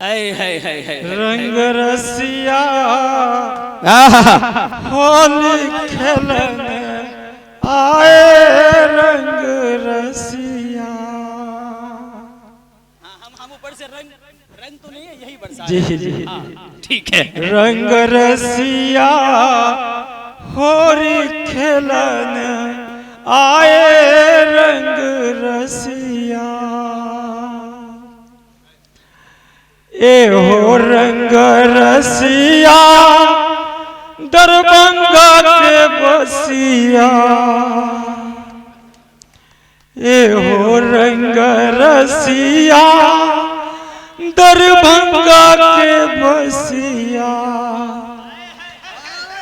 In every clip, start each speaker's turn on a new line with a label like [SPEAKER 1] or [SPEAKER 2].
[SPEAKER 1] रंग रसिया होली खेलने आए रंग रसिया।
[SPEAKER 2] हम ऊपर से रंग तो नहीं है, यही बरसा
[SPEAKER 1] जी जी
[SPEAKER 2] ठीक है।
[SPEAKER 1] रंग रसिया होली खेलने आए रंग रसिया। ए हो रंग रसिया दरभंगा के बसिया। ए हो रंग रसिया दरभंगा के बसिया।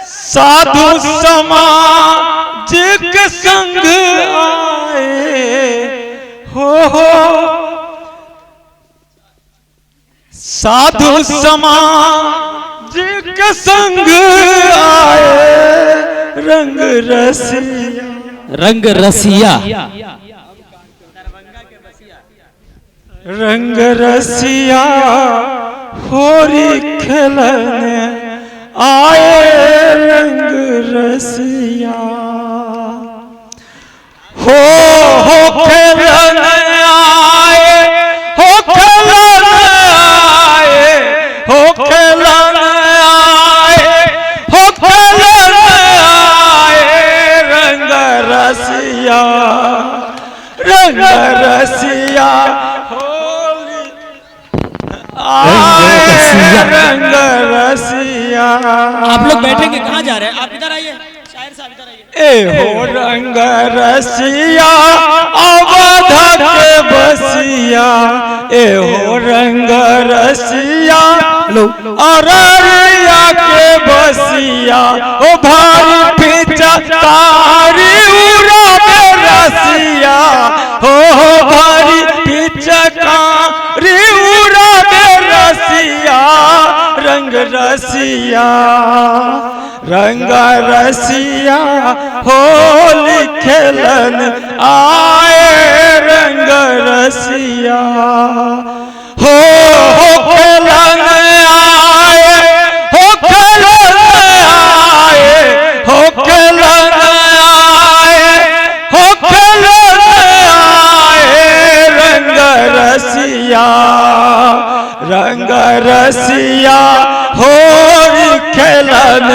[SPEAKER 1] साधु समाज के संग आए हो साधु समाज के संग आए रंग रसिया।
[SPEAKER 2] रंग रसिया
[SPEAKER 1] रंग रसिया होली खेलने आए रंग रसिया। हो खेलने आए हो खेलने आए हो खेलने आए हो खेलने आए रंग रसिया। रंग रसिया होली आए रंग रसिया।
[SPEAKER 2] आप लोग बैठेंगे, कहाँ जा रहे हैं? आप इधर आइए, शायर साहब इधर आइए।
[SPEAKER 1] ए हो रंग रसिया अवध के बसिया। ए हो रंग रसिया अररिया के बसिया। ओ भारी पीछा तारी उड़ा के रसिया। हो भारी पीछा तारी उड़ा के रसिया। रंग रसिया रंग रसिया होली खेलन आए रंग रसिया। हो खेलन आए हो खेलन आए हो खेलन आए हो खेलन आए रंग रसिया। रंग रसिया होली खेलन